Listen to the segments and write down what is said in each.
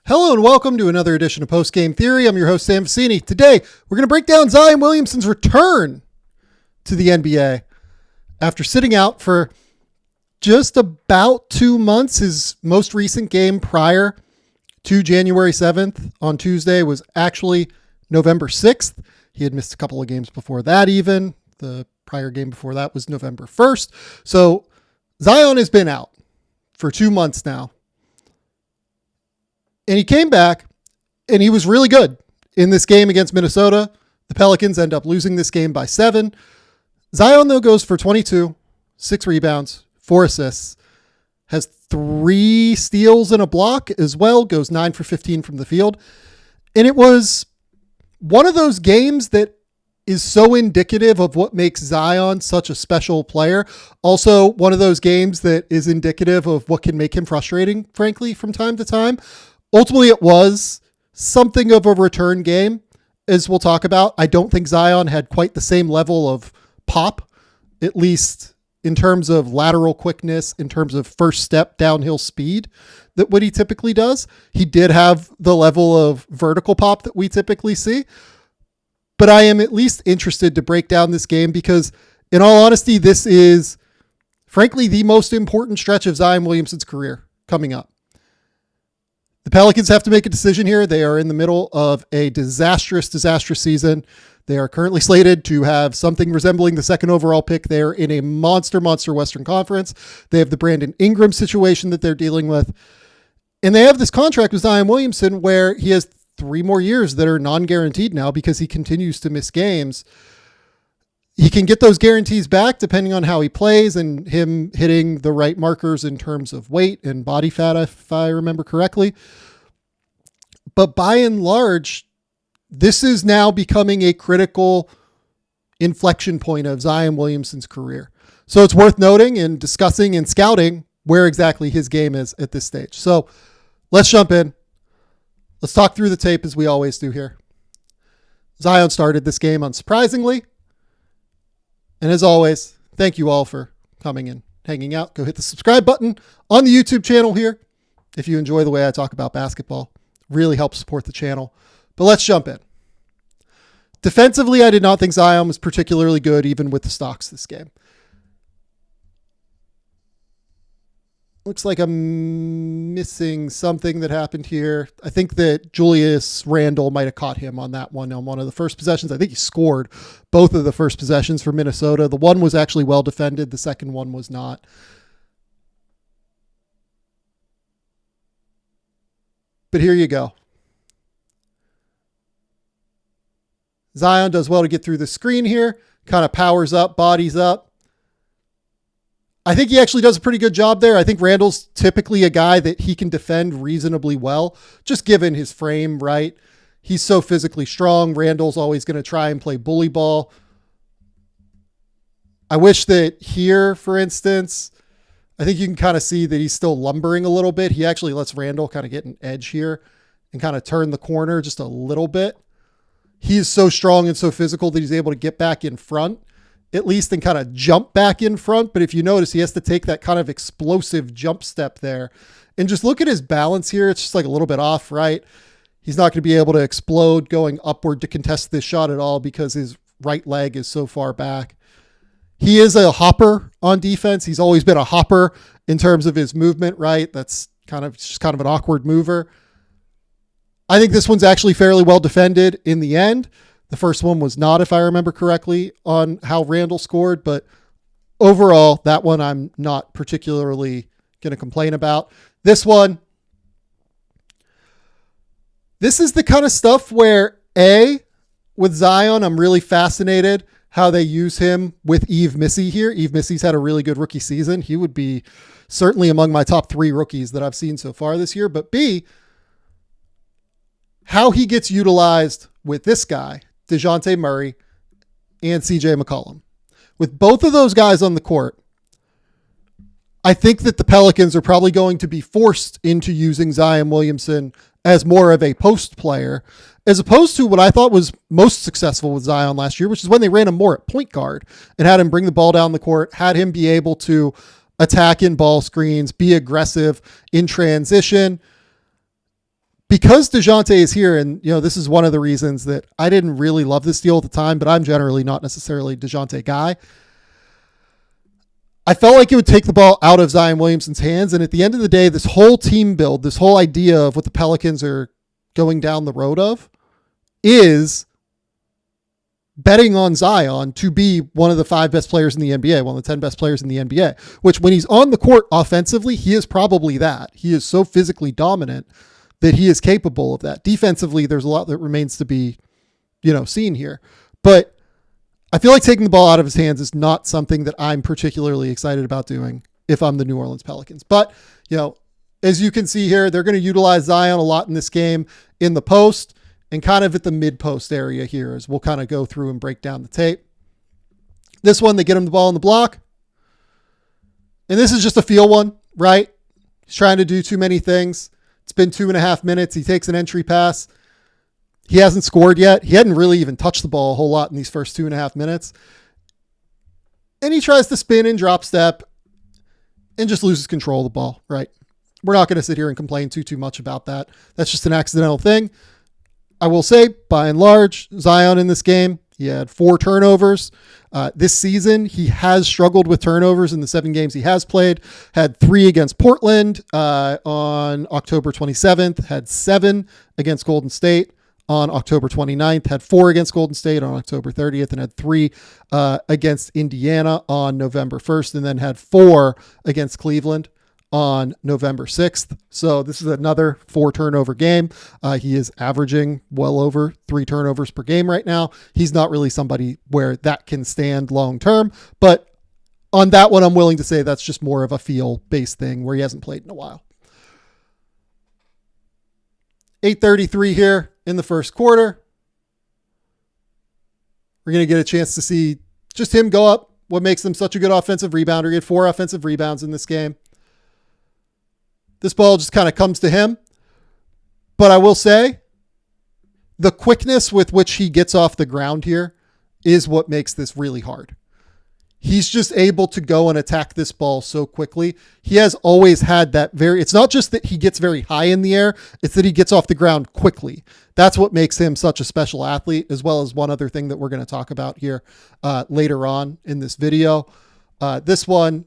Hello and welcome to another edition of Post Game Theory. I'm your host, Sam Vecenie. Today, we're going to break down Zion Williamson's return to the NBA after sitting out for just about 2 months. His most recent game prior to January 7th on Tuesday was actually November 6th. He had missed a couple of games before that even. The prior game before that was November 1st. So Zion has been out for 2 months now. And he came back and he was really good in this game against Minnesota. The Pelicans end up losing this game by 7. Zion, though, goes for 22, 6 rebounds, 4 assists, has 3 steals and a block as well, goes 9 for 15 from the field. And it was one of those games that is so indicative of what makes Zion such a special player. Also, one of those games that is indicative of what can make him frustrating, frankly, from time to time. Ultimately, it was something of a return game, as we'll talk about. I don't think Zion had quite the same level of pop, at least in terms of lateral quickness, in terms of first step downhill speed, that what he typically does. He did have the level of vertical pop that we typically see. But I am at least interested to break down this game because, in all honesty, this is, frankly, the most important stretch of Zion Williamson's career coming up. The Pelicans have to make a decision here. They are in the middle of a disastrous season. They are currently slated to have something resembling the second overall pick. They're in a monster Western Conference. They have the Brandon Ingram situation that they're dealing with. And they have this contract with Zion Williamson where he has 3 more years that are non-guaranteed now because he continues to miss games. He can get those guarantees back depending on how he plays and him hitting the right markers in terms of weight and body fat, if I remember correctly. But by and large, this is now becoming a critical inflection point of Zion Williamson's career. So it's worth noting and discussing and scouting where exactly his game is at this stage. So let's jump in. Let's talk through the tape as we always do here. Zion started this game unsurprisingly. And as always, thank you all for coming and hanging out. Go hit the subscribe button on the YouTube channel here if you enjoy the way I talk about basketball. Really helps support the channel. But let's jump in. Defensively, I did not think Zion was particularly good, even with the stocks this game. Looks like I'm missing something that happened here. I think that Julius Randle might have caught him on that one on one of the first possessions. I think he scored both of the first possessions for Minnesota. The one was actually well defended. The second one was not. But here you go. Zion does well to get through the screen here. Kind of powers up, bodies up. I think he actually does a pretty good job there. I think Randall's typically a guy that he can defend reasonably well, just given his frame, right? He's so physically strong. Randall's always going to try and play bully ball. I wish that here, for instance, I think you can kind of see that he's still lumbering a little bit. He actually lets Randall kind of get an edge here and kind of turn the corner just a little bit. He is so strong and so physical that he's able to get back in front, at least, and kind of jump back in front. But if you notice, he has to take that kind of explosive jump step there. And just look at his balance here. It's just like a little bit off, right? He's not going to be able to explode going upward to contest this shot at all because his right leg is so far back. He is a hopper on defense. He's always been a hopper in terms of his movement, right? That's just kind of an awkward mover. I think this one's actually fairly well defended in the end. The first one was not, if I remember correctly, on how Randall scored. But overall, that one I'm not particularly going to complain about. This one, this is the kind of stuff where, with Zion, I'm really fascinated how they use him with Yves Missi here. Yves Missi's had a really good rookie season. He would be certainly among my top 3 rookies that I've seen so far this year. But B, how he gets utilized with this guy, DeJounte Murray, and CJ McCollum. With both of those guys on the court, I think that the Pelicans are probably going to be forced into using Zion Williamson as more of a post player, as opposed to what I thought was most successful with Zion last year, which is when they ran him more at point guard and had him bring the ball down the court, had him be able to attack in ball screens, be aggressive in transition, because DeJounte is here, and this is one of the reasons that I didn't really love this deal at the time, but I'm generally not necessarily a DeJounte guy. I felt like it would take the ball out of Zion Williamson's hands, and at the end of the day, this whole team build, this whole idea of what the Pelicans are going down the road of is betting on Zion to be one of the 5 best players in the NBA, one of the 10 best players in the NBA, which when he's on the court offensively, he is probably that. He is so physically dominant that he is capable of that. Defensively, there's a lot that remains to be, seen here. But I feel like taking the ball out of his hands is not something that I'm particularly excited about doing if I'm the New Orleans Pelicans. But, as you can see here, they're going to utilize Zion a lot in this game in the post and kind of at the mid-post area here as we'll kind of go through and break down the tape. This one, they get him the ball in the block. And this is just a feel one, right? He's trying to do too many things. It's been 2.5 minutes. He takes an entry pass. He hasn't scored yet. He hadn't really even touched the ball a whole lot in these first 2.5 minutes. And he tries to spin and drop step and just loses control of the ball, right? We're not going to sit here and complain too much about that. That's just an accidental thing. I will say, by and large, Zion in this game, he had 4 turnovers. This season, he has struggled with turnovers in the 7 games he has played. Had 3 against Portland on October 27th. Had 7 against Golden State on October 29th. Had 4 against Golden State on October 30th. And had 3 against Indiana on November 1st. And then had 4 against Cleveland on November 6th. So this is another 4 turnover game. He is averaging well over 3 turnovers per game right now. He's not really somebody where that can stand long term, but on that one, I'm willing to say that's just more of a feel based thing where he hasn't played in a while. 8:33 here in the first quarter. We're going to get a chance to see just him go up. What makes him such a good offensive rebounder. He had 4 offensive rebounds in this game. This ball just kind of comes to him. But I will say, the quickness with which he gets off the ground here is what makes this really hard. He's just able to go and attack this ball so quickly. He has always had that it's not just that he gets very high in the air, it's that he gets off the ground quickly. That's what makes him such a special athlete, as well as one other thing that we're going to talk about here later on in this video. This one,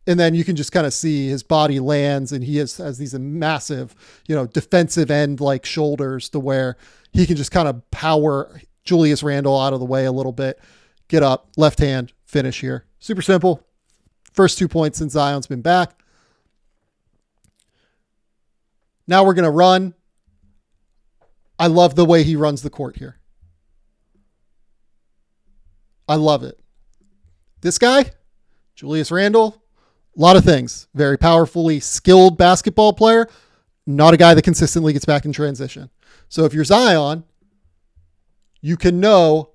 and then you can just kind of see his body lands, and he has these massive, defensive end like shoulders to where he can just kind of power Julius Randle out of the way a little bit, get up, left hand, finish here. Super simple. First 2 points since Zion's been back. Now we're going to run. I love the way he runs the court here. I love it. This guy, Julius Randle, a lot of things. Very powerfully skilled basketball player. Not a guy that consistently gets back in transition. So if you're Zion, you can know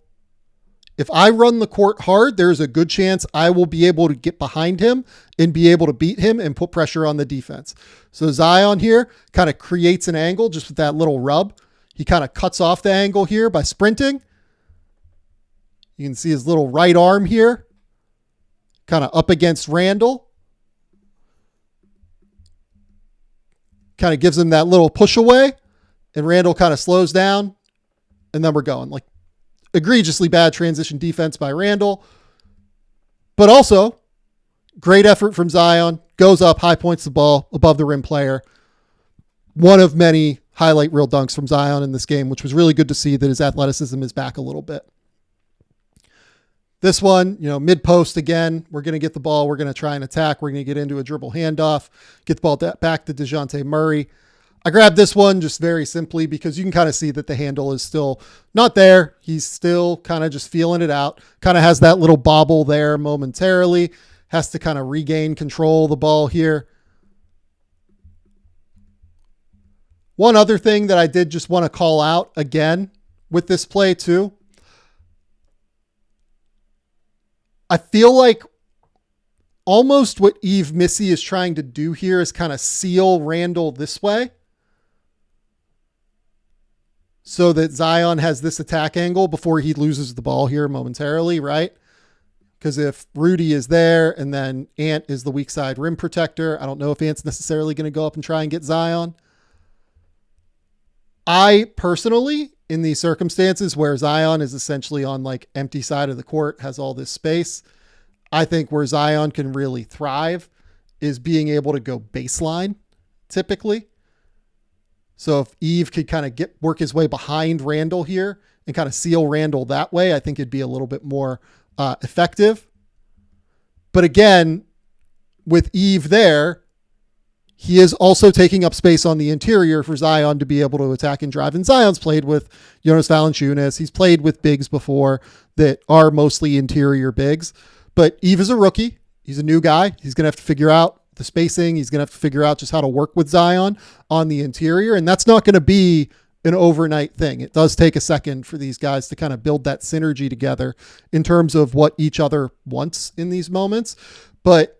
if I run the court hard, there's a good chance I will be able to get behind him and be able to beat him and put pressure on the defense. So Zion here kind of creates an angle just with that little rub. He kind of cuts off the angle here by sprinting. You can see his little right arm here, kind of up against Randle. Kind of gives him that little push away, and Randle kind of slows down, and then we're going. Like, egregiously bad transition defense by Randle, but also great effort from Zion. Goes up, high points the ball above the rim player. One of many highlight reel dunks from Zion in this game, which was really good to see that his athleticism is back a little bit. This one, mid post again, we're going to get the ball. We're going to try and attack. We're going to get into a dribble handoff, get the ball back to DeJounte Murray. I grabbed this one just very simply because you can kind of see that the handle is still not there. He's still kind of just feeling it out. Kind of has that little bobble there momentarily. Has to kind of regain control of the ball here. One other thing that I did just want to call out again with this play too. I feel like almost what Yves Missi is trying to do here is kind of seal Randle this way so that Zion has this attack angle before he loses the ball here momentarily, right? Because if Rudy is there and then Ant is the weak side rim protector, I don't know if Ant's necessarily going to go up and try and get Zion. I personally, in these circumstances where Zion is essentially on like empty side of the court, has all this space, I think where Zion can really thrive is being able to go baseline typically. So if Eve could kind of work his way behind Randall here and kind of seal Randall that way, I think it'd be a little bit more effective. But again, with Eve there, he is also taking up space on the interior for Zion to be able to attack and drive. And Zion's played with Jonas Valanciunas. He's played with bigs before that are mostly interior bigs. But Eve is a rookie. He's a new guy. He's going to have to figure out the spacing. He's going to have to figure out just how to work with Zion on the interior. And that's not going to be an overnight thing. It does take a second for these guys to kind of build that synergy together in terms of what each other wants in these moments. But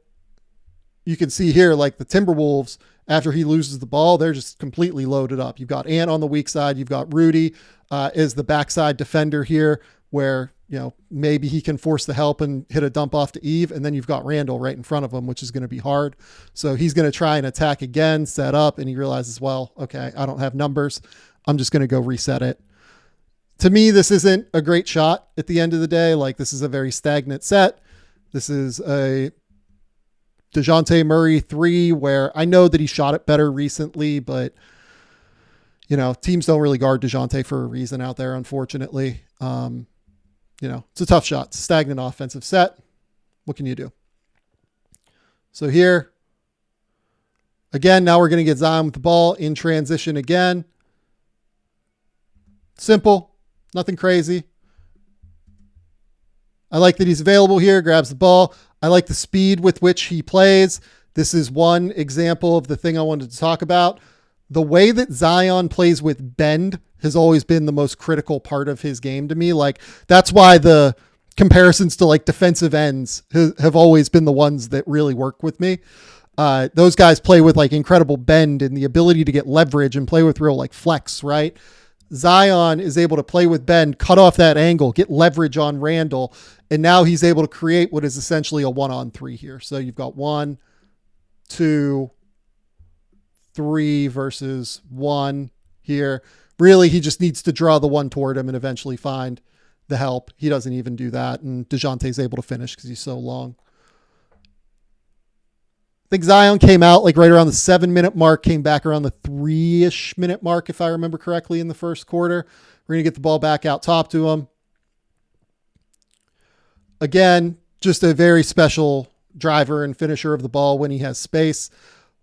you can see here, like the Timberwolves, after he loses the ball, they're just completely loaded up. You've got Ant on the weak side. You've got Rudy as the backside defender here, where, you know, maybe he can force the help and hit a dump off to Eve. And then you've got Randall right in front of him, which is going to be hard. So he's going to try and attack again, set up, and he realizes, well, okay, I don't have numbers. I'm just going to go reset it. To me, this isn't a great shot at the end of the day. Like, this is a very stagnant set. This is a DeJounte Murray 3 where I know that he shot it better recently, but you know, teams don't really guard DeJounte for a reason out there, unfortunately. You know, it's a tough shot. It's a stagnant offensive set. What can you do? So here, again, now we're going to get Zion with the ball in transition again. Simple, nothing crazy. I like that he's available here, grabs the ball. I like the speed with which he plays. This is one example of the thing I wanted to talk about. The way that Zion plays with bend has always been the most critical part of his game to me. Like, that's why the comparisons to like defensive ends have always been the ones that really work with me. Those guys play with like incredible bend and the ability to get leverage and play with real like flex, right? Zion is able to play with bend, cut off that angle, get leverage on Randall, and now he's able to create what is essentially a 1-on-3 here. So you've got 1, 2, 3 versus 1 here. Really, he just needs to draw the one toward him and eventually find the help. He doesn't even do that, and DeJounte's able to finish because he's so long. I think Zion came out like right around the 7-minute mark, came back around the 3-ish minute mark, if I remember correctly, in the first quarter. We're going to get the ball back out top to him. Again, just a very special driver and finisher of the ball when he has space.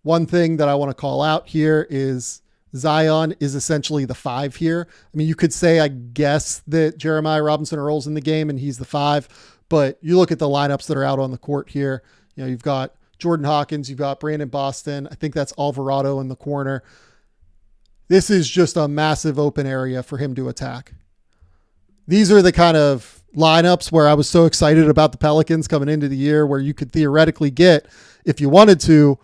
One thing that I want to call out here is Zion is essentially the 5 here. I mean, you could say, I guess, that Jeremiah Robinson Earl's in the game and he's the 5, but you look at the lineups that are out on the court here. You know, you've got Jordan Hawkins, you've got Brandon Boston. I think that's Alvarado in the corner. This is just a massive open area for him to attack. These are the kind of lineups where I was so excited about the Pelicans coming into the year, where you could theoretically get, if you wanted to,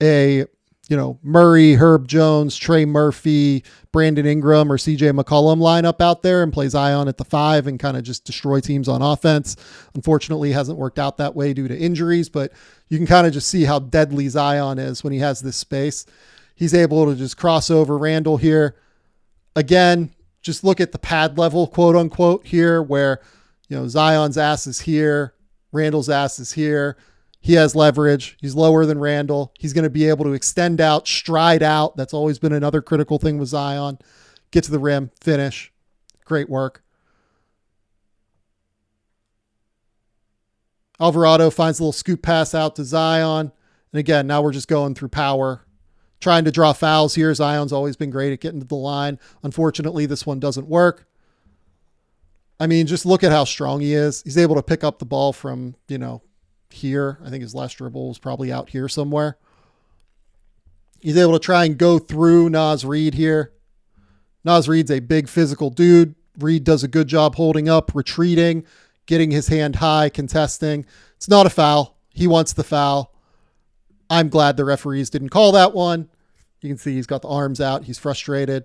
a, you know, Murray, Herb Jones, Trey Murphy, Brandon Ingram, or CJ McCollum lineup out there and play Zion at the 5 and kind of just destroy teams on offense. Unfortunately, it hasn't worked out that way due to injuries, but you can kind of just see how deadly Zion is when he has this space. He's able to just cross over Randall here. Again, just look at the pad level, quote unquote, here where, you know, Zion's ass is here, Randall's ass is here. He has leverage. He's lower than Randall. He's going to be able to extend out, stride out. That's always been another critical thing with Zion. Get to the rim, finish. Great work. Alvarado finds a little scoop pass out to Zion. And again, now we're just going through power, trying to draw fouls here. Zion's always been great at getting to the line. Unfortunately, this one doesn't work. I mean, just look at how strong he is. He's able to pick up the ball from, you know, here. I think his last dribble was probably out here somewhere. He's able to try and go through Naz Reid here. Naz Reid's a big physical dude. Reid does a good job holding up, retreating, getting his hand high, contesting. It's not a foul. He wants the foul. I'm glad the referees didn't call that one. You can see he's got the arms out. He's frustrated.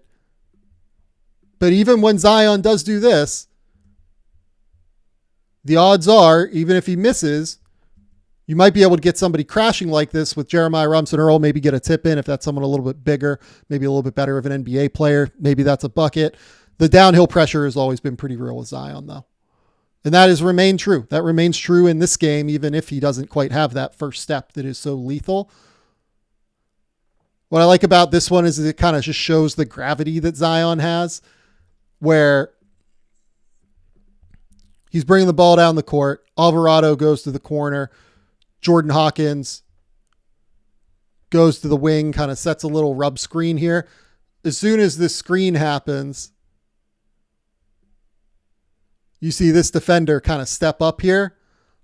But even when Zion does do this, the odds are, even if he misses, You might be able to get somebody crashing like this with Jeremiah Robinson Earl, maybe get a tip in if that's someone a little bit bigger, maybe a little bit better of an NBA player. Maybe that's a bucket. The downhill pressure has always been pretty real with Zion, though. And that has remained true. That remains true in this game, even if he doesn't quite have that first step that is so lethal. What I like about this one is it kind of just shows the gravity that Zion has, where he's bringing the ball down the court. Alvarado goes to the corner. Jordan Hawkins goes to the wing, kind of sets a little rub screen here. As soon as this screen happens, you see this defender kind of step up here,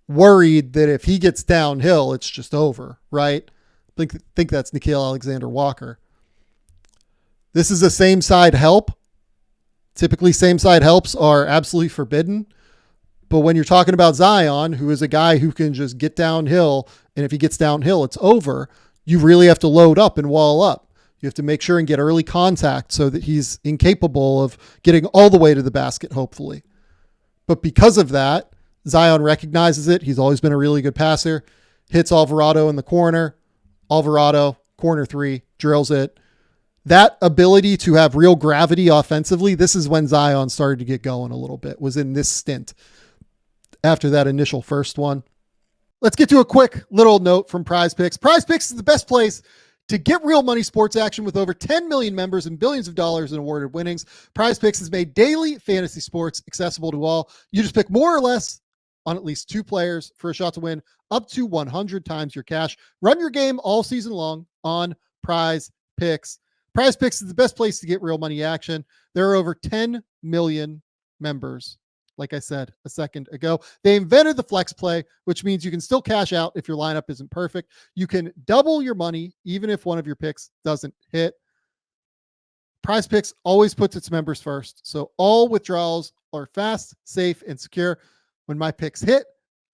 worried that if he gets downhill, it's just over, right? Think that's Nickeil Alexander-Walker. This is a same side help. Typically, same side helps are absolutely forbidden. But when you're talking about Zion, who is a guy who can just get downhill, and if he gets downhill, it's over, you really have to load up and wall up. You have to make sure and get early contact so that he's incapable of getting all the way to the basket, hopefully. But because of that, Zion recognizes it. He's always been a really good passer. Hits Alvarado in the corner. Alvarado, corner three, drills it. That ability to have real gravity offensively, this is when Zion started to get going a little bit, was in this stint after that initial first one. Let's get to a quick little note from Prize Picks. Prize Picks is the best place to get real money sports action with over 10 million members and billions of dollars in awarded winnings. Prize Picks has made daily fantasy sports accessible to all. You just pick more or less on at least 2 players for a shot to win up to 100 times your cash. Run your game all season long on Prize Picks. Prize Picks is the best place to get real money action. There are over 10 million members. Like I said a second ago, they invented the flex play, which means you can still cash out if your lineup isn't perfect. You can double your money even if one of your picks doesn't hit. Prize Picks always puts its members first, so all withdrawals are fast, safe, and secure. When my picks hit,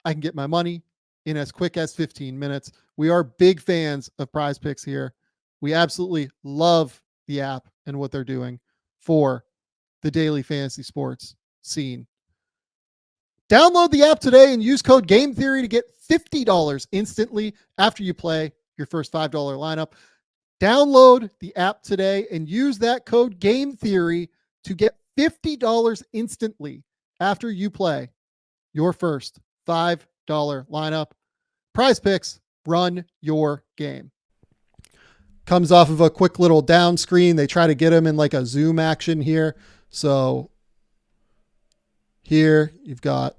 I can get my money in as quick as 15 minutes. We are big fans of Prize Picks here. We absolutely love the app and what they're doing for the daily fantasy sports scene. Download the app today and use code Game Theory to get $50 instantly after you play your first $5 lineup. Download the app today and use that code Game Theory to get $50 instantly after you play your first $5 lineup. Prize Picks, run your game. Comes off of a quick little down screen. They try to get him in like a zoom action here. So here you've got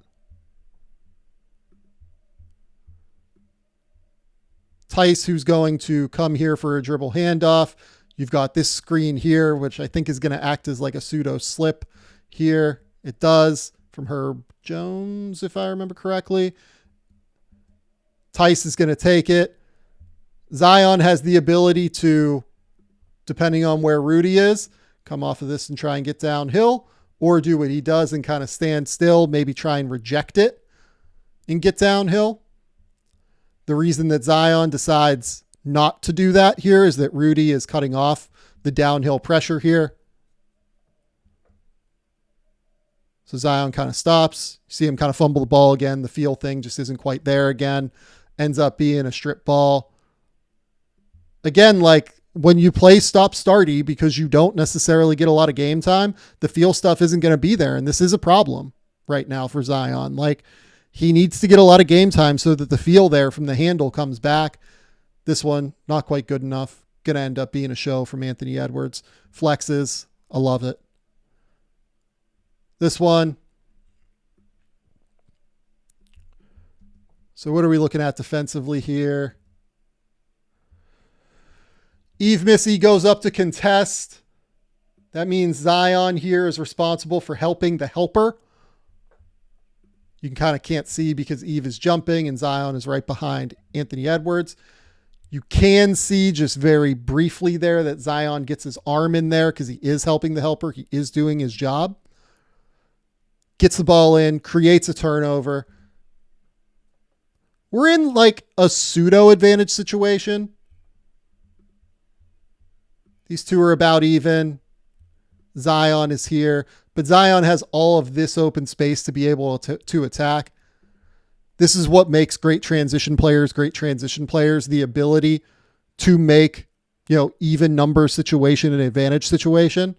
Tice, who's going to come here for a dribble handoff. You've got this screen here, which I think is going to act as like a pseudo slip here. It does, from Herb Jones, if I remember correctly. Tice is going to take it. Zion has the ability to, depending on where Rudy is, come off of this and try and get downhill, or do what he does and kind of stand still, maybe try and reject it and get downhill. The reason that Zion decides not to do that here is that Rudy is cutting off the downhill pressure here. So Zion kind of stops. You see him kind of fumble the ball again. The feel thing just isn't quite there again. Ends up being a strip ball. Again, like when you play stop-starty because you don't necessarily get a lot of game time, the feel stuff isn't going to be there. And this is a problem right now for Zion. Like, he needs to get a lot of game time so that the feel there from the handle comes back. This one, not quite good enough. Going to end up being a show from Anthony Edwards. Flexes. I love it. This one. So what are we looking at defensively here? Yves Missy goes up to contest. That means Zion here is responsible for helping the helper. You can kind of can't see because Yves is jumping and Zion is right behind Anthony Edwards. You can see just very briefly there that Zion gets his arm in there because he is helping the helper. He is doing his job. Gets the ball in, creates a turnover. We're in like a pseudo advantage situation. These two are about even. Zion is here, but Zion has all of this open space to be able to attack. This is what makes great transition players, the ability to make, even number situation an advantage situation.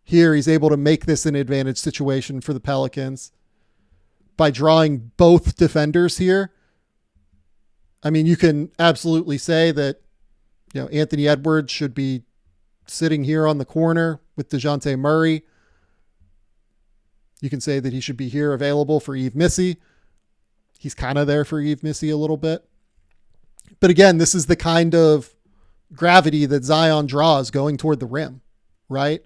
Here, he's able to make this an advantage situation for the Pelicans by drawing both defenders here. I mean, you can absolutely say that, Anthony Edwards should be sitting here on the corner with DeJounte Murray. You can say that he should be here available for Yves Missi. He's kind of there for Yves Missi a little bit. But again, this is the kind of gravity that Zion draws going toward the rim, right?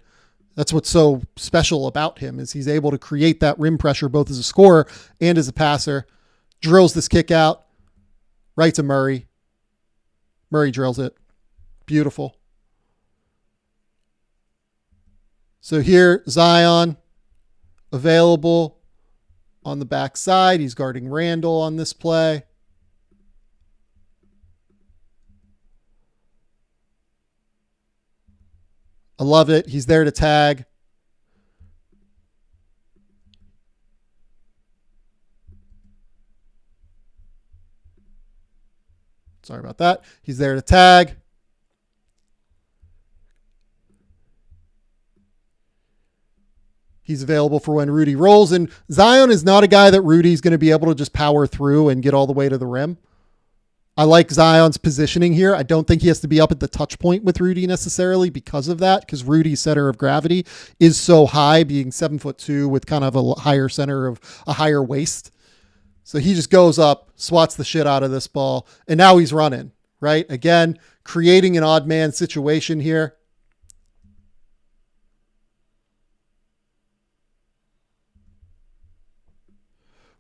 That's what's so special about him, is he's able to create that rim pressure both as a scorer and as a passer. Drills this kick out right to Murray. Murray drills it. Beautiful. So here, Zion available on the backside. He's guarding Randall on this play. I love it. He's there to tag. Sorry about that. He's there to tag. He's available for when Rudy rolls. And Zion is not a guy that Rudy's going to be able to just power through and get all the way to the rim. I like Zion's positioning here. I don't think he has to be up at the touch point with Rudy necessarily because of that, because Rudy's center of gravity is so high, being 7'2" with kind of a higher center of a higher waist. So he just goes up, swats the shit out of this ball, and now he's running, right? Again, creating an odd man situation here.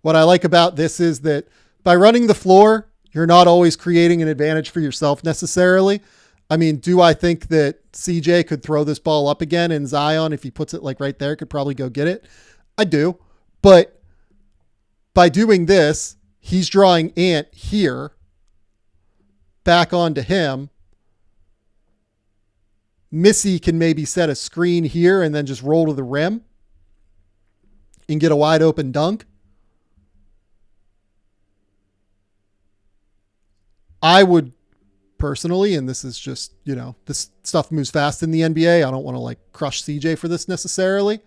What I like about this is that by running the floor, you're not always creating an advantage for yourself necessarily. I mean, do I think that CJ could throw this ball up again and Zion, if he puts it like right there, could probably go get it? I do. But by doing this, he's drawing Ant here back onto him. Missy can maybe set a screen here and then just roll to the rim and get a wide open dunk. I would personally, and this is just, this stuff moves fast in the NBA. I don't want to crush CJ for this necessarily.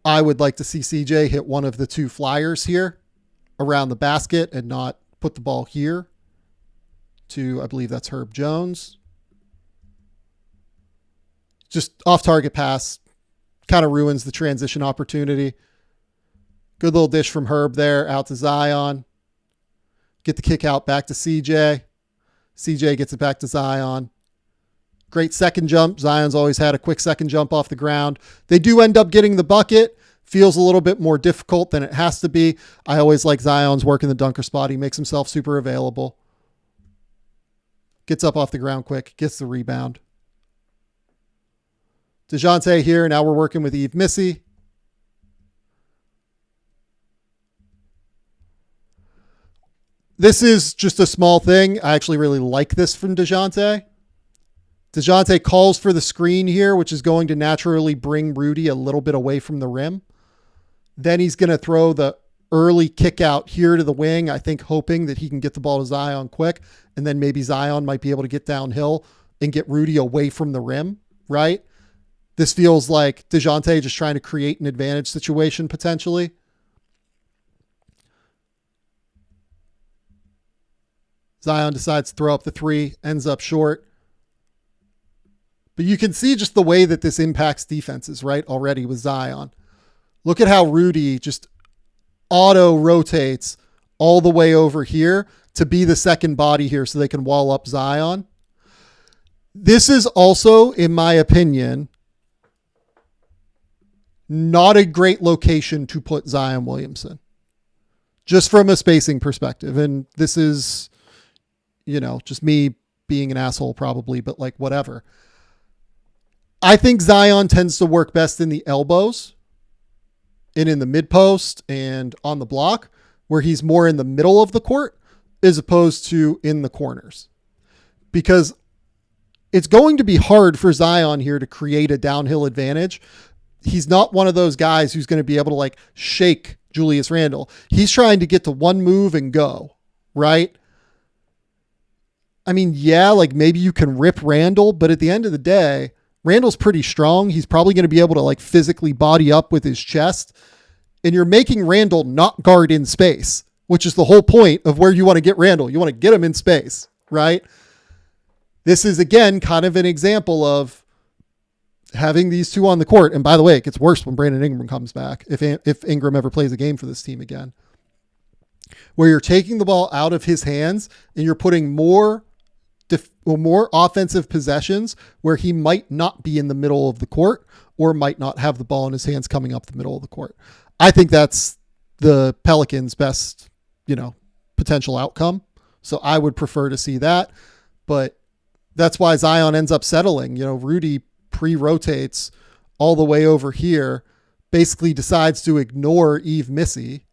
I would like to see CJ hit one of the two flyers here around the basket and not put the ball here to, I believe that's Herb Jones. Just off target pass kind of ruins the transition opportunity. Good little dish from Herb there out to Zion. Get the kick out back to CJ. CJ gets it back to Zion. Great second jump. Zion's always had a quick second jump off the ground. They do end up getting the bucket. Feels a little bit more difficult than it has to be. I always like Zion's work in the dunker spot. He makes himself super available. Gets up off the ground quick. Gets the rebound. DeJounte here. Now we're working with Yves Missi. This is just a small thing. I actually really like this from DeJounte. DeJounte calls for the screen here, which is going to naturally bring Rudy a little bit away from the rim. Then he's going to throw the early kick out here to the wing, I think hoping that he can get the ball to Zion quick. And then maybe Zion might be able to get downhill and get Rudy away from the rim, right? This feels like DeJounte just trying to create an advantage situation potentially. Zion decides to throw up the three, ends up short. But you can see just the way that this impacts defenses, right? Already with Zion. Look at how Rudy just auto rotates all the way over here to be the second body here so they can wall up Zion. This is also, in my opinion, not a great location to put Zion Williamson. Just from a spacing perspective. And this is, just me being an asshole probably, but whatever. I think Zion tends to work best in the elbows and in the mid post and on the block, where he's more in the middle of the court as opposed to in the corners, because it's going to be hard for Zion here to create a downhill advantage he's not one of those guys who's going to be able to like shake Julius Randle. He's trying to get to one move and go, right? I mean, yeah, like maybe you can rip Randle, but at the end of the day, Randle's pretty strong. He's probably going to be able to like physically body up with his chest. And you're making Randle not guard in space, which is the whole point of where you want to get Randle. You want to get him in space, right? This is, again, kind of an example of having these two on the court. And by the way, it gets worse when Brandon Ingram comes back, if Ingram ever plays a game for this team again, where you're taking the ball out of his hands and you're putting more offensive possessions where he might not be in the middle of the court or might not have the ball in his hands coming up the middle of the court. I think that's the Pelicans' best, potential outcome. So I would prefer to see that, but that's why Zion ends up settling. Rudy pre-rotates all the way over here, basically decides to ignore Eve Missy.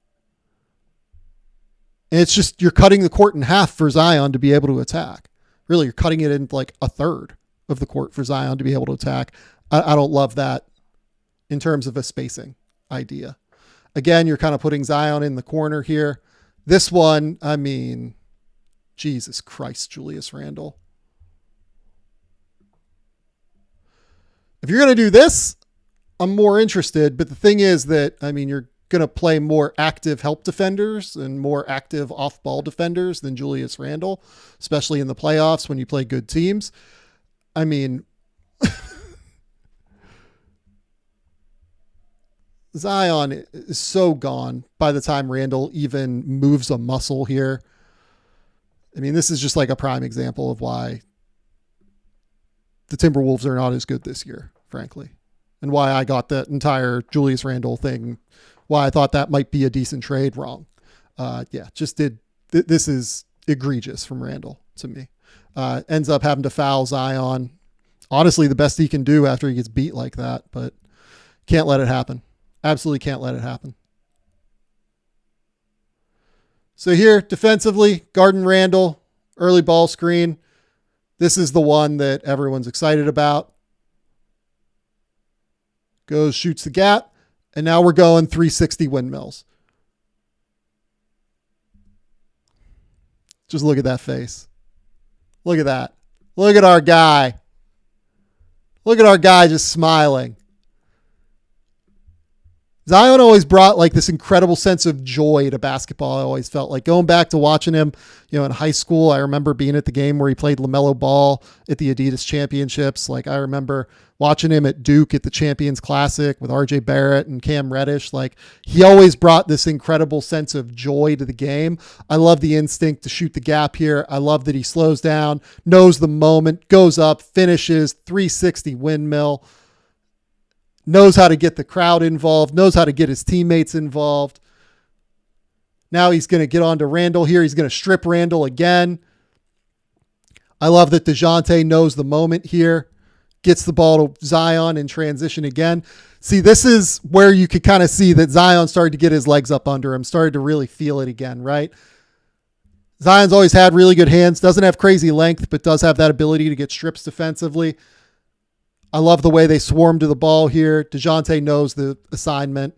And it's just, you're cutting the court in half for Zion to be able to attack. Really, you're cutting it in like a third of the court for Zion to be able to attack. I don't love that in terms of a spacing idea. Again, you're kind of putting Zion in the corner here. This one, I mean, Jesus Christ, Julius Randle. If you're going to do this, I'm more interested. But the thing is that, you're going to play more active help defenders and more active off-ball defenders than Julius Randle, especially in the playoffs when you play good teams. Zion is so gone by the time Randle even moves a muscle here. This is just like a prime example of why the Timberwolves are not as good this year, frankly, and why I got that entire Julius Randle thing, why I thought that might be a decent trade wrong. This is egregious from Randle to me. Ends up having to foul Zion. Honestly, the best he can do after he gets beat like that, but can't let it happen. Absolutely can't let it happen. So here, defensively, guarding Randle, early ball screen. This is the one that everyone's excited about. Goes, shoots the gap, and now we're going 360 windmills. Just look at that face. Look at that. Look at our guy. Look at our guy just smiling. Zion always brought like this incredible sense of joy to basketball. I always felt like going back to watching him, in high school. I remember being at the game where he played LaMelo Ball at the Adidas Championships. Like I remember watching him at Duke at the Champions Classic with RJ Barrett and Cam Reddish. Like he always brought this incredible sense of joy to the game. I love the instinct to shoot the gap here. I love that he slows down, knows the moment, goes up, finishes 360 windmill. Knows how to get the crowd involved, knows how to get his teammates involved. Now he's going to get on to Randle here. He's going to strip Randle again. I love that DeJounte knows the moment here, gets the ball to Zion in transition again. See, this is where you could kind of see that Zion started to get his legs up under him, started to really feel it again, right? Zion's always had really good hands, doesn't have crazy length, but does have that ability to get strips defensively. I love the way they swarm to the ball here. DeJounte knows the assignment.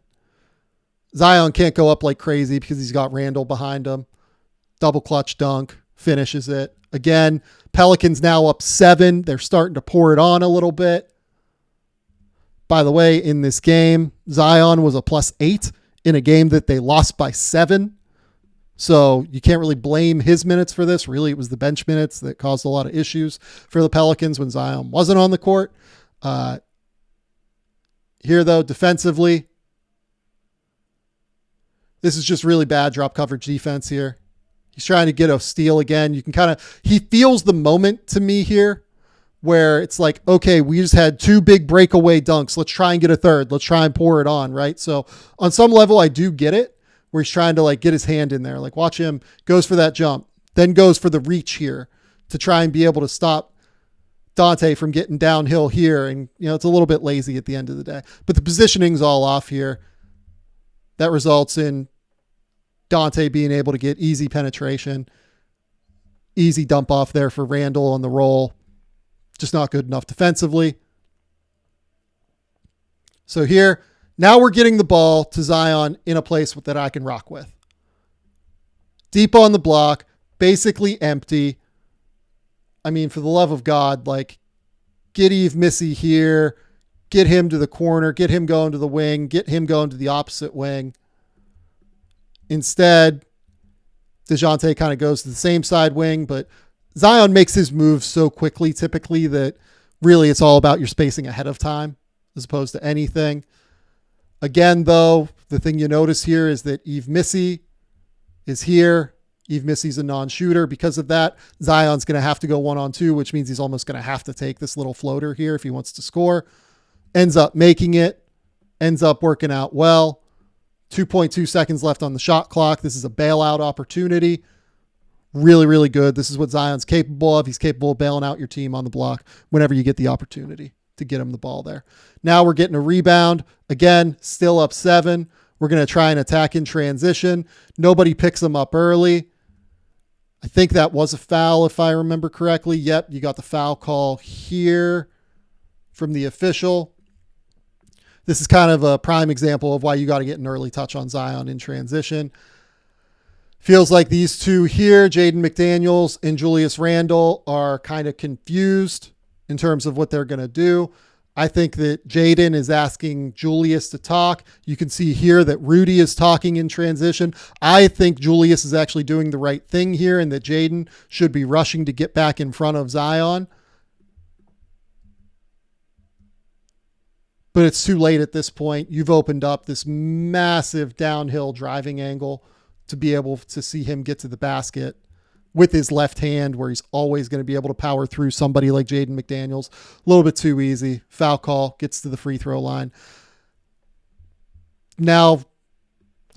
Zion can't go up like crazy because he's got Randle behind him. Double clutch dunk, finishes it. Again, Pelicans now up 7. They're starting to pour it on a little bit. By the way, in this game, Zion was a +8 in a game that they lost by 7. So you can't really blame his minutes for this. Really, it was the bench minutes that caused a lot of issues for the Pelicans when Zion wasn't on the court. Here, though, defensively, this is just really bad drop coverage defense here. He's trying to get a steal again. You can he feels the moment to me here where it's like, okay, we just had 2 big breakaway dunks. Let's try and get a third. Let's try and pour it on, right? So on some level, I do get it, where he's trying to like get his hand in there. Like watch him, goes for that jump, then goes for the reach here to try and be able to stop Dante from getting downhill here. And, it's a little bit lazy at the end of the day, but the positioning's all off here. That results in Dante being able to get easy penetration, easy dump off there for Randle on the roll. Just not good enough defensively. So here, now we're getting the ball to Zion in a place that I can rock with. Deep on the block, basically empty. I mean, for the love of God, like, get Eve Missy here, get him to the corner, get him going to the wing, get him going to the opposite wing. Instead, DeJounte kind of goes to the same side wing, but Zion makes his moves so quickly typically that really it's all about your spacing ahead of time as opposed to anything. Again, though, the thing you notice here is that Eve Missy is here. Eve Missy's a non-shooter. Because of that, Zion's going to have to go 1-on-2, which means he's almost going to have to take this little floater here if he wants to score. Ends up making it. Ends up working out well. 2.2 seconds left on the shot clock. This is a bailout opportunity. Really, really good. This is what Zion's capable of. He's capable of bailing out your team on the block whenever you get the opportunity to get him the ball there. Now we're getting a rebound. Again, still up 7. We're going to try and attack in transition. Nobody picks him up early. I think that was a foul if I remember correctly. Yep, you got the foul call here from the official. This is kind of a prime example of why you got to get an early touch on Zion in transition. Feels like these two here, Jaden McDaniels and Julius Randle, are kind of confused in terms of what they're going to do. I think that Jaden is asking Julius to talk. You can see here that Rudy is talking in transition. I think Julius is actually doing the right thing here and that Jaden should be rushing to get back in front of Zion. But it's too late at this point. You've opened up this massive downhill driving angle to be able to see him get to the basket with his left hand, where he's always going to be able to power through somebody like Jaden McDaniels. A little bit too easy. Foul call, gets to the free throw line. Now,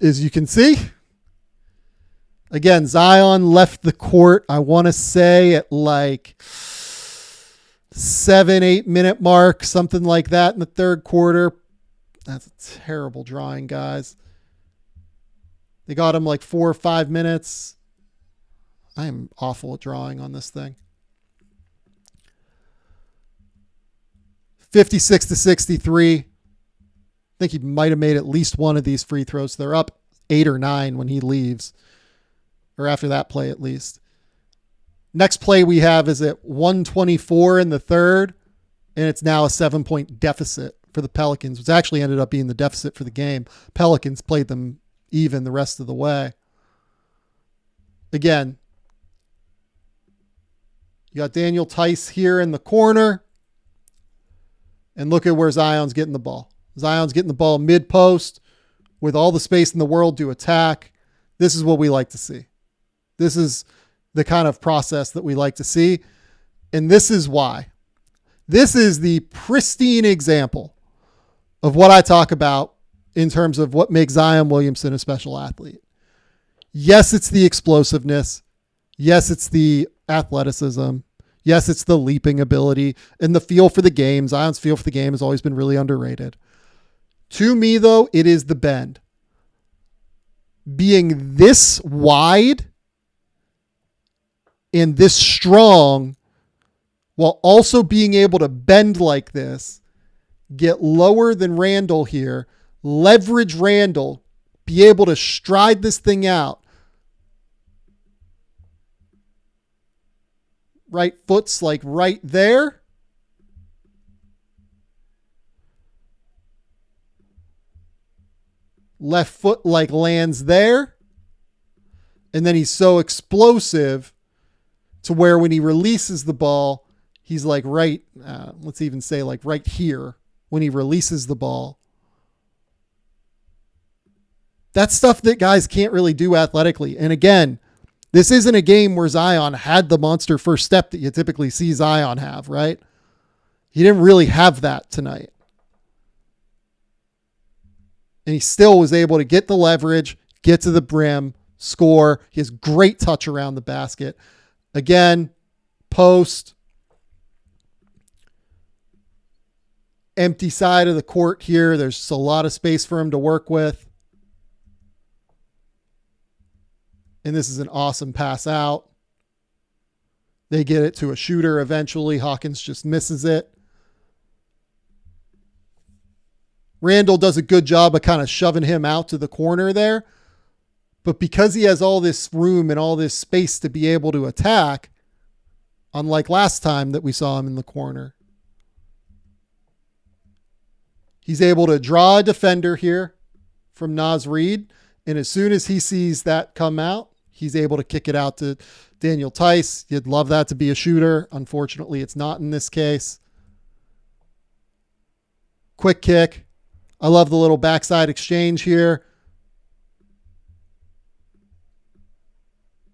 as you can see, again, Zion left the court, I want to say at like 7-8 minute mark, something like that in the third quarter. That's a terrible drawing, guys. They got him like 4 or 5 minutes. I am awful at drawing on this thing. 56-63. I think he might have made at least one of these free throws. They're up 8 or 9 when he leaves, or after that play at least. Next play we have is at 1:24 in the third, and it's now a 7-point deficit for the Pelicans, which actually ended up being the deficit for the game. Pelicans played them even the rest of the way. Again, you got Daniel Tice here in the corner. And look at where Zion's getting the ball. Zion's getting the ball mid-post with all the space in the world to attack. This is what we like to see. This is the kind of process that we like to see. And this is why. This is the pristine example of what I talk about in terms of what makes Zion Williamson a special athlete. Yes, it's the explosiveness. Yes, it's the athleticism. Yes, it's the leaping ability and the feel for the game. Zion's feel for the game has always been really underrated. To me, though, it is the bend. Being this wide and this strong while also being able to bend like this, get lower than Randle here, leverage Randle, be able to stride this thing out. Right foot's like right there. Left foot like lands there. And then he's so explosive to where when he releases the ball, he's like right, let's even say like right here when he releases the ball. That's stuff that guys can't really do athletically. And again, this isn't a game where Zion had the monster first step that you typically see Zion have, right? He didn't really have that tonight. And he still was able to get the leverage, get to the brim, score. He has great touch around the basket. Again, post. Empty side of the court here. There's just a lot of space for him to work with. And this is an awesome pass out. They get it to a shooter eventually. Hawkins just misses it. Randall does a good job of kind of shoving him out to the corner there. But because he has all this room and all this space to be able to attack, unlike last time that we saw him in the corner, he's able to draw a defender here from Naz Reid. And as soon as he sees that come out, he's able to kick it out to Daniel Tice. You'd love that to be a shooter. Unfortunately, it's not in this case. Quick kick. I love the little backside exchange here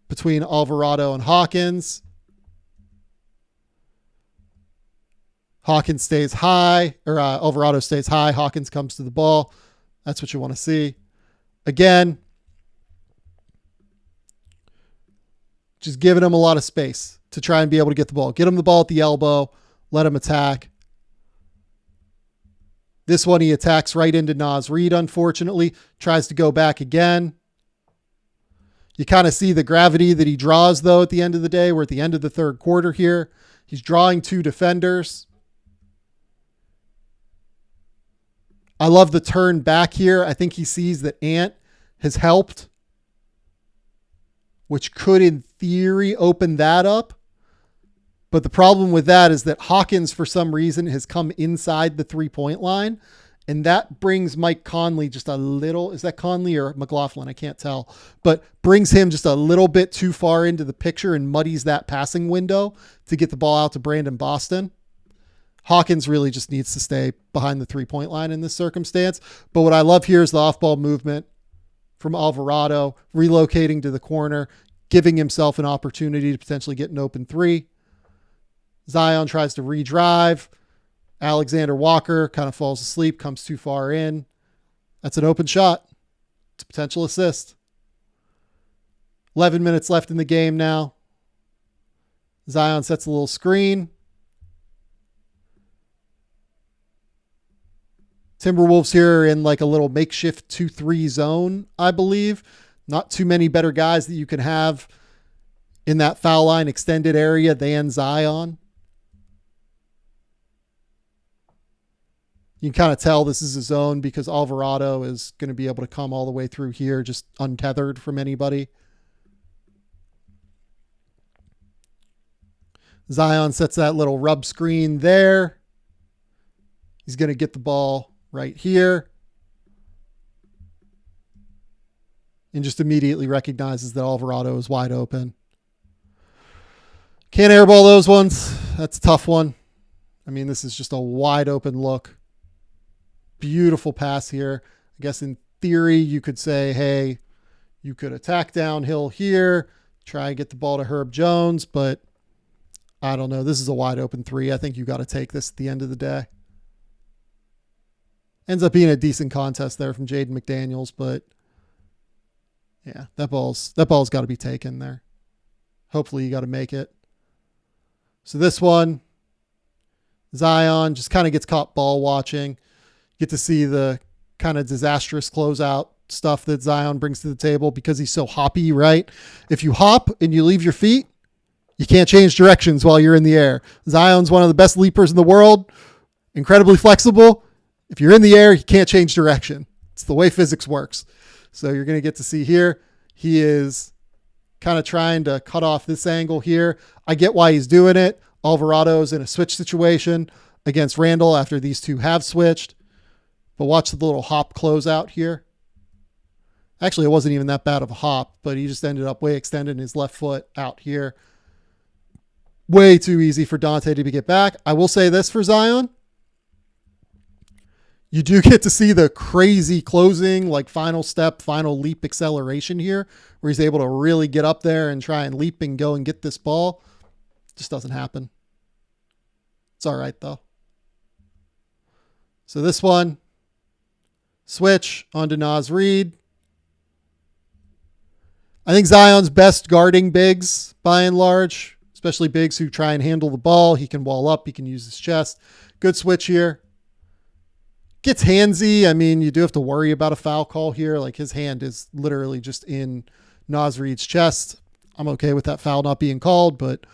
between Alvarado and Hawkins. Hawkins stays high, or Alvarado stays high. Hawkins comes to the ball. That's what you want to see. Again, just giving him a lot of space to try and be able to get the ball. Get him the ball at the elbow. Let him attack. This one he attacks right into Naz Reid, unfortunately. Tries to go back again. You kind of see the gravity that he draws, though, at the end of the day. We're at the end of the third quarter here. He's drawing two defenders. I love the turn back here. I think he sees that Ant has helped, which could, in theory, open that up. But the problem with that is that Hawkins, for some reason, has come inside the three-point line. And that brings Mike Conley just a little, is that Conley or McLaughlin? I can't tell. But brings him just a little bit too far into the picture and muddies that passing window to get the ball out to Brandon Boston. Hawkins really just needs to stay behind the three-point line in this circumstance. But what I love here is the off-ball movement from Alvarado, relocating to the corner, giving himself an opportunity to potentially get an open three. Zion tries to redrive. Alexander Walker kind of falls asleep, comes too far in. That's an open shot. It's a potential assist. 11 minutes left in the game now. Zion sets a little screen. Timberwolves here are in like a little makeshift 2-3 zone, I believe. Not too many better guys that you can have in that foul line extended area than Zion. You can kind of tell this is a zone because Alvarado is going to be able to come all the way through here, just untethered from anybody. Zion sets that little rub screen there. He's going to get the ball right here. And just immediately recognizes that Alvarado is wide open. Can't airball those ones. That's a tough one. I mean, this is just a wide open look. Beautiful pass here. I guess in theory, you could say, hey, you could attack downhill here, try and get the ball to Herb Jones, but I don't know. This is a wide open three. I think you got to take this at the end of the day. Ends up being a decent contest there from Jaden McDaniels, but yeah, that ball's got to be taken there. Hopefully you got to make it. So this one, Zion just kind of gets caught ball watching. Get to see the kind of disastrous closeout stuff that Zion brings to the table because he's so hoppy, right? If you hop and you leave your feet, you can't change directions while you're in the air. Zion's one of the best leapers in the world, incredibly flexible. If you're in the air, you can't change direction. It's the way physics works. So you're going to get to see here, he is kind of trying to cut off this angle here. I get why he's doing it. Alvarado's in a switch situation against Randall after these two have switched. But watch the little hop closeout here. Actually, it wasn't even that bad of a hop, but he just ended up way extending his left foot out here. Way too easy for Dante to get back. I will say this for Zion. You do get to see the crazy closing, like final step, final leap acceleration here, where he's able to really get up there and try and leap and go and get this ball. Just doesn't happen. It's all right, though. So this one, switch onto Naz Reid. I think Zion's best guarding bigs, by and large, especially bigs who try and handle the ball. He can wall up. He can use his chest. Good switch here. Gets handsy. I mean, you do have to worry about a foul call here. Like his hand is literally just in Naz Reid's chest. I'm okay with that foul not being called, but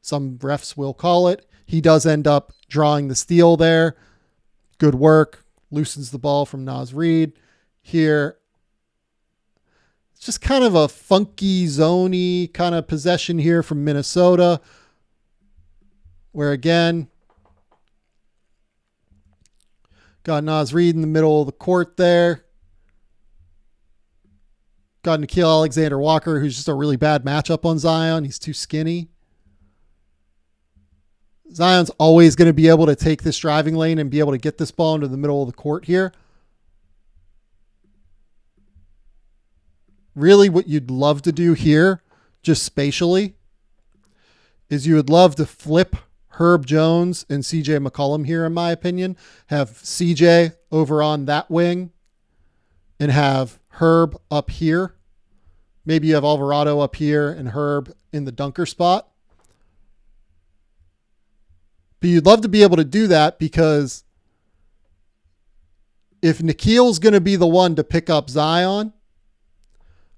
some refs will call it. He does end up drawing the steal there. Good work. loosens the ball from Naz Reid here. It's just kind of a funky, zony kind of possession here from Minnesota, where again, got Naz Reid in the middle of the court there. Got Nickeil Alexander-Walker, who's just a really bad matchup on Zion. He's too skinny. Zion's always going to be able to take this driving lane and be able to get this ball into the middle of the court here. Really what you'd love to do here, just spatially, is you would love to flip Herb Jones and CJ McCollum here, in my opinion. Have CJ over on that wing and have Herb up here. Maybe you have Alvarado up here and Herb in the dunker spot. But you'd love to be able to do that, because if Nickeil's going to be the one to pick up Zion,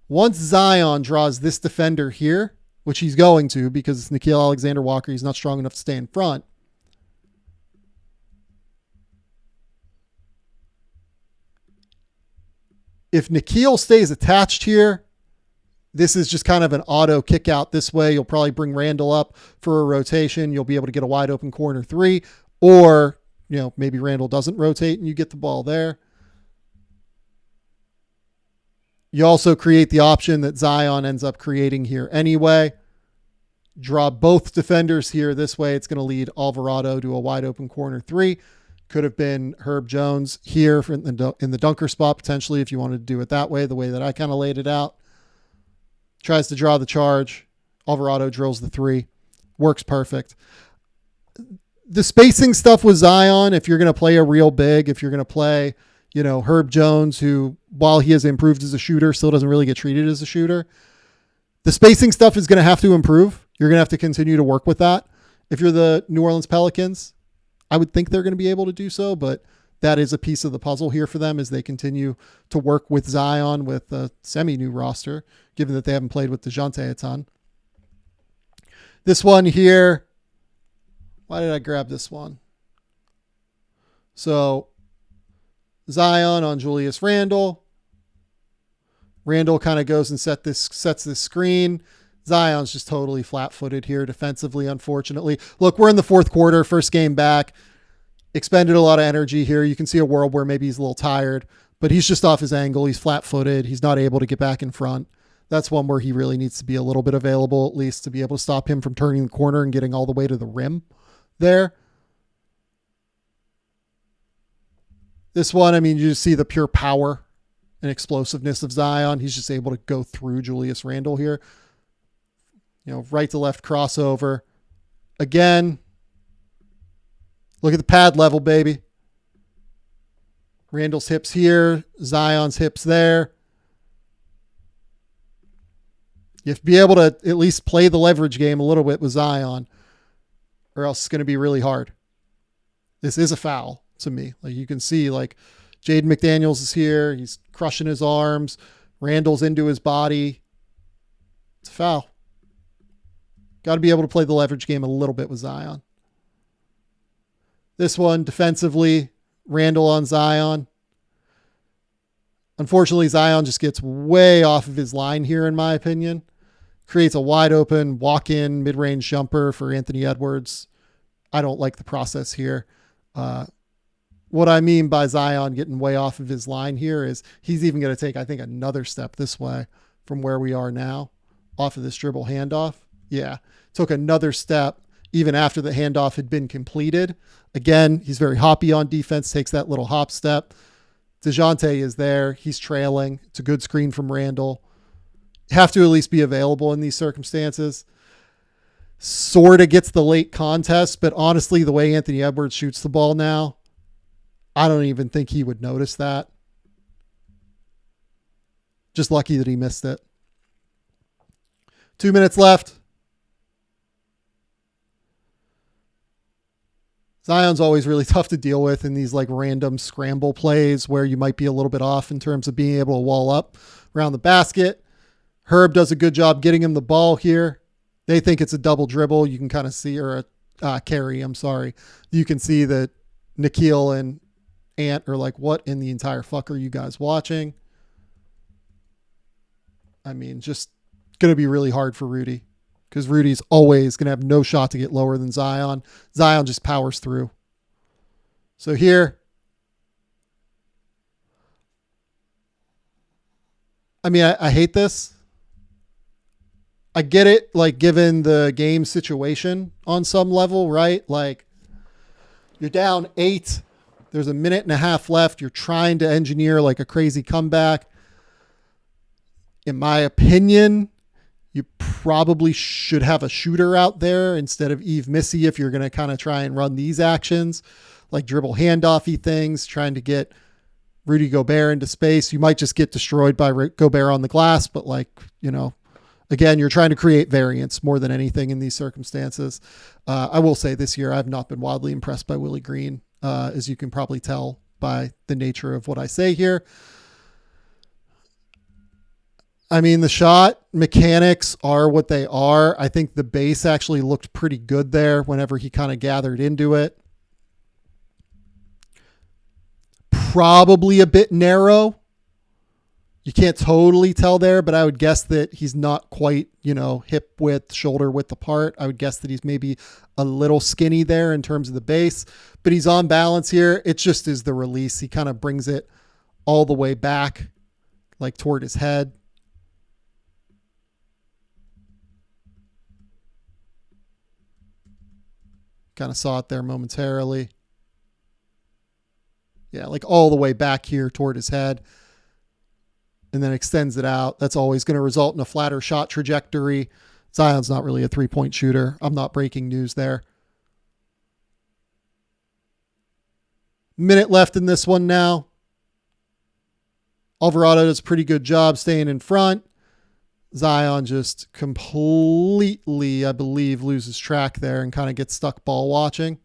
once Zion draws this defender here, which he's going to because it's Nickeil Alexander-Walker, he's not strong enough to stay in front. If Nickeil stays attached here, this is just kind of an auto kick out this way. You'll probably bring Randall up for a rotation. You'll be able to get a wide open corner three, or, maybe Randall doesn't rotate and you get the ball there. You also create the option that Zion ends up creating here anyway. Draw both defenders here. This way it's going to lead Alvarado to a wide open corner three. Could have been Herb Jones here in the dunker spot, potentially, if you wanted to do it that way, the way that I kind of laid it out. Tries to draw the charge. Alvarado drills the three. Works perfect. The spacing stuff with Zion, if you're going to play a real big, if you're going to play, Herb Jones, who, while he has improved as a shooter, still doesn't really get treated as a shooter. The spacing stuff is going to have to improve. You're going to have to continue to work with that. If you're the New Orleans Pelicans, I would think they're going to be able to do so, but that is a piece of the puzzle here for them as they continue to work with Zion with a semi-new roster, given that they haven't played with DeJounte a ton. This one here, why did I grab this one? So Zion on Julius Randle. Randle kind of goes and sets this screen. Zion's just totally flat-footed here defensively, unfortunately. Look, we're in the fourth quarter, first game back. Expended a lot of energy here. You can see a world where maybe he's a little tired, but he's just off his angle. He's flat-footed. He's not able to get back in front. That's one where he really needs to be a little bit available, at least, to be able to stop him from turning the corner and getting all the way to the rim there. This one, you just see the pure power and explosiveness of Zion. He's just able to go through Julius Randle here. Right to left crossover. Again, look at the pad level, baby. Randall's hips here. Zion's hips there. You have to be able to at least play the leverage game a little bit with Zion, or else it's going to be really hard. This is a foul to me. Like you can see, like Jaden McDaniels is here. He's crushing his arms. Randall's into his body. It's a foul. Got to be able to play the leverage game a little bit with Zion. This one, defensively, Randall on Zion. Unfortunately, Zion just gets way off of his line here, in my opinion. Creates a wide open walk-in mid-range jumper for Anthony Edwards. I don't like the process here. What I mean by Zion getting way off of his line here is he's even going to take, I think, another step this way from where we are now off of this dribble handoff. Yeah, took another step even after the handoff had been completed. Again, he's very hoppy on defense, takes that little hop step. DeJounte is there. He's trailing. It's a good screen from Randall. Have to at least be available in these circumstances. Sort of gets the late contest, but honestly, the way Anthony Edwards shoots the ball now, I don't even think he would notice that. Just lucky that he missed it. 2 minutes left. Zion's always really tough to deal with in these like random scramble plays where you might be a little bit off in terms of being able to wall up around the basket. Herb does a good job getting him the ball here. They think it's a double dribble. You can kind of see, or a carry, I'm sorry. You can see that Nickeil and Ant are like, what in the entire fuck are you guys watching? I mean, just going to be really hard for Rudy because Rudy's always going to have no shot to get lower than Zion. Zion just powers through. So here, I mean, I hate this. I get it, like, given the game situation on some level, right? Like, you're down 8. There's a minute and a half left. You're trying to engineer, like, a crazy comeback. In my opinion, you probably should have a shooter out there instead of Yves Missy if you're going to kind of try and run these actions, like dribble handoffy things, trying to get Rudy Gobert into space. You might just get destroyed by Gobert on the glass, but, like, you know, again, you're trying to create variance more than anything in these circumstances. I will say this year, I've not been wildly impressed by Willie Green, as you can probably tell by the nature of what I say here. I mean, the shot mechanics are what they are. I think the base actually looked pretty good there whenever he kind of gathered into it. Probably a bit narrow. You can't totally tell there, but I would guess that he's not quite, you know, hip width, shoulder width apart. I would guess that he's maybe a little skinny there in terms of the base, but he's on balance here. It just is the release. He kind of brings it all the way back, like toward his head. Kind of saw it there momentarily. Yeah, like all the way back here toward his head. And then extends it out. That's always going to result in a flatter shot trajectory. Zion's not really a three-point shooter. I'm not breaking news there. Minute left in this one now. Alvarado does a pretty good job staying in front. Zion just completely, I believe, loses track there and kind of gets stuck ball watching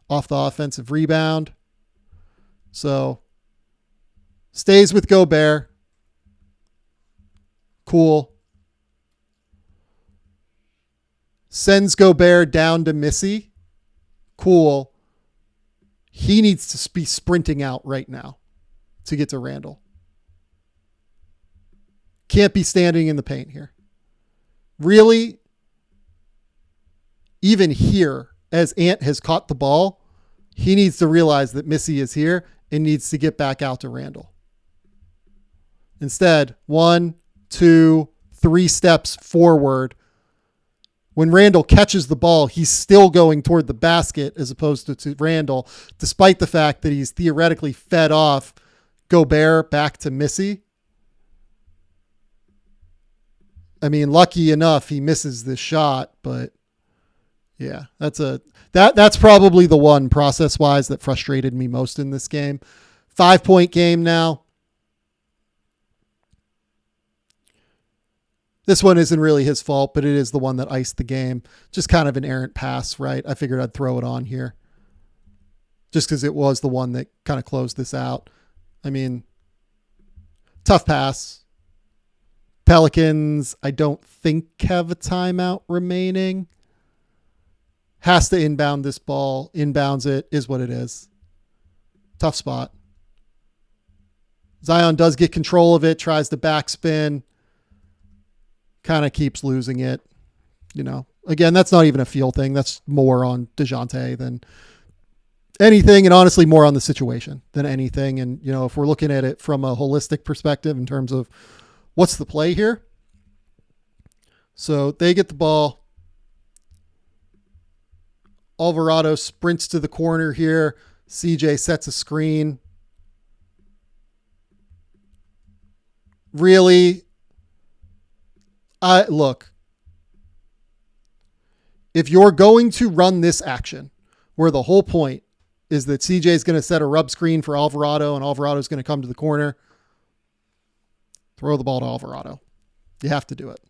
off the offensive rebound. So stays with Gobert. Cool. Sends Gobert down to Missy. Cool. He needs to be sprinting out right now to get to Randall. Can't be standing in the paint here. Really, even here, as Ant has caught the ball, he needs to realize that Missy is here and needs to get back out to Randall. Instead, 1, 2, 3 steps forward. When Randall catches the ball, he's still going toward the basket as opposed to Randall, despite the fact that he's theoretically fed off Gobert back to Missy. I mean, lucky enough, he misses this shot, but yeah, that's probably the one process-wise that frustrated me most in this game. 5-point game now. This one isn't really his fault, but it is the one that iced the game. Just kind of an errant pass, right? I figured I'd throw it on here just because it was the one that kind of closed this out. I mean, tough pass. Pelicans, I don't think have a timeout remaining. Has to inbound this ball. Inbounds it, is what it is. Tough spot. Zion does get control of it, tries to backspin. Kind of keeps losing it. You know, again, that's not even a feel thing. That's more on DeJounte than anything, and honestly more on the situation than anything. And, you know, if we're looking at it from a holistic perspective in terms of what's the play here. So they get the ball. Alvarado sprints to the corner here. CJ sets a screen. Really, look, if you're going to run this action where the whole point is that CJ is going to set a rub screen for Alvarado and Alvarado is going to come to the corner, throw the ball to Alvarado. You have to do it.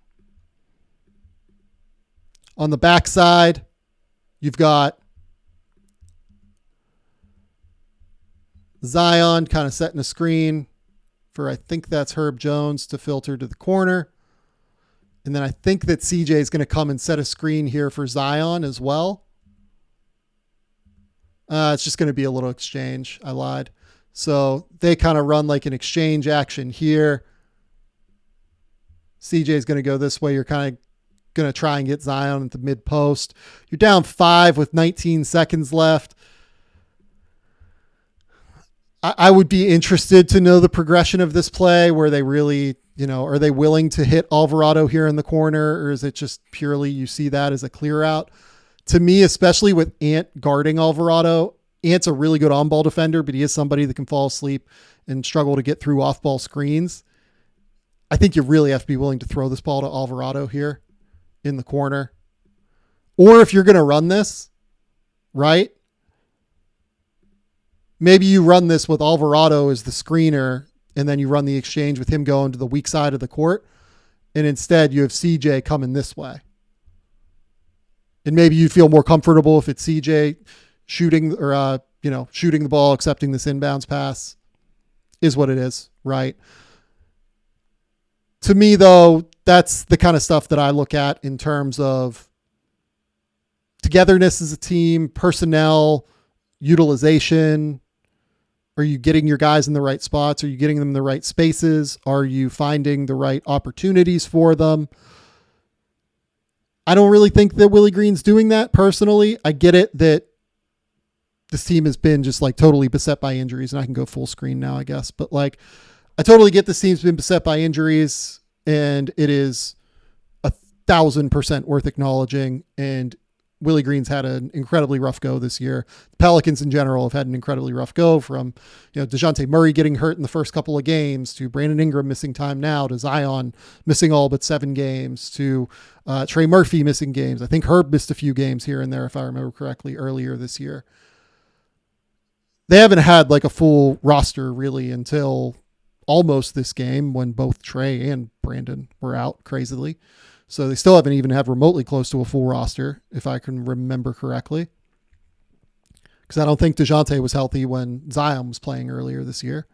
On the backside, you've got Zion kind of setting a screen for, I think that's Herb Jones to filter to the corner. And then I think that CJ is going to come and set a screen here for Zion as well. It's just going to be a little exchange. I lied. So they kind of run like an exchange action here. CJ is going to go this way. You're kind of going to try and get Zion at the mid post. You're down 5 with 19 seconds left. I would be interested to know the progression of this play, where they really, are they willing to hit Alvarado here in the corner, or is it just purely you see that as a clear out? To me, especially with Ant guarding Alvarado, Ant's a really good on-ball defender, but he is somebody that can fall asleep and struggle to get through off-ball screens. I think you really have to be willing to throw this ball to Alvarado here in the corner. Or if you're going to run this, right? Maybe you run this with Alvarado as the screener, and then you run the exchange with him going to the weak side of the court. And instead you have CJ coming this way. And maybe you'd feel more comfortable if it's CJ shooting or, shooting the ball, accepting this inbounds pass is what it is, right? To me, though, that's the kind of stuff that I look at in terms of togetherness as a team, personnel, utilization. Are you getting your guys in the right spots? Are you getting them in the right spaces? Are you finding the right opportunities for them? I don't really think that Willie Green's doing that personally. I get it that this team has been just like totally beset by injuries, and I can go full screen now, I guess. But like, I totally get this team's been beset by injuries, and it is 1,000% worth acknowledging. And Willie Green's had an incredibly rough go this year. The Pelicans in general have had an incredibly rough go, from, DeJounte Murray getting hurt in the first couple of games, to Brandon Ingram missing time now, to Zion missing all but 7 games, to Trey Murphy missing games. I think Herb missed a few games here and there, if I remember correctly, earlier this year. They haven't had like a full roster really until almost this game, when both Trey and Brandon were out crazily. So they still haven't even had remotely close to a full roster, if I can remember correctly. Because I don't think DeJounte was healthy when Zion was playing earlier this year.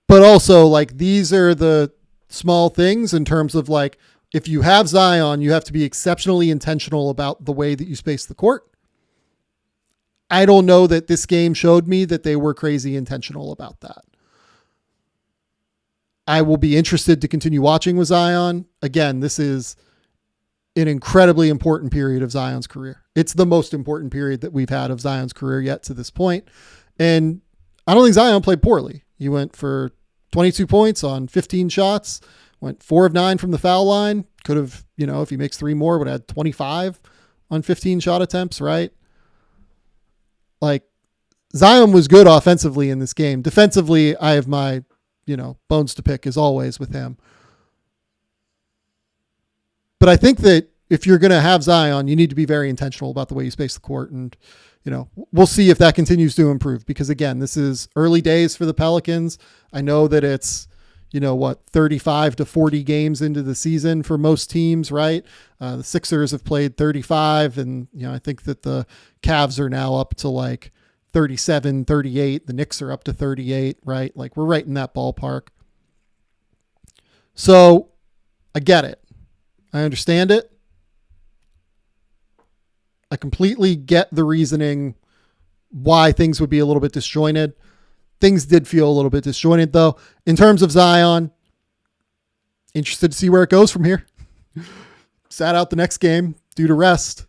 But also, like, these are the small things in terms of, like, if you have Zion, you have to be exceptionally intentional about the way that you space the court. I don't know that this game showed me that they were crazy intentional about that. I will be interested to continue watching with Zion. Again, this is an incredibly important period of Zion's career. It's the most important period that we've had of Zion's career yet to this point. And I don't think Zion played poorly. He went for 22 points on 15 shots, went 4 of 9 from the foul line. Could have, if he makes 3 more, would have had 25 on 15 shot attempts, right? Like, Zion was good offensively in this game. Defensively, I have my bones to pick as always with him. But I think that if you're going to have Zion, you need to be very intentional about the way you space the court. And, we'll see if that continues to improve, because again, this is early days for the Pelicans. I know that it's, 35 to 40 games into the season for most teams, right? The Sixers have played 35, and, I think that the Cavs are now up to like 37, 38. The Knicks are up to 38, right? Like, we're right in that ballpark. So I get it. I understand it. I completely get the reasoning why things would be a little bit disjointed. Things did feel a little bit disjointed, though. In terms of Zion, interested to see where it goes from here. Sat out the next game due to rest.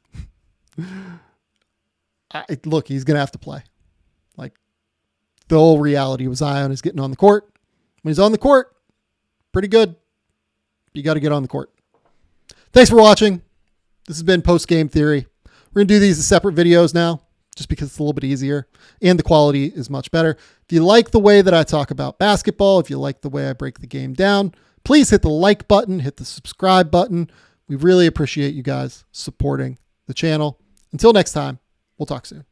Look, he's going to have to play. Like, the whole reality with Zion is getting on the court. When he's on the court, pretty good. You got to get on the court. Thanks for watching. This has been Post Game Theory. We're going to do these as separate videos now, just because it's a little bit easier and the quality is much better. If you like the way that I talk about basketball, if you like the way I break the game down, please hit the like button, hit the subscribe button. We really appreciate you guys supporting the channel. Until next time, we'll talk soon.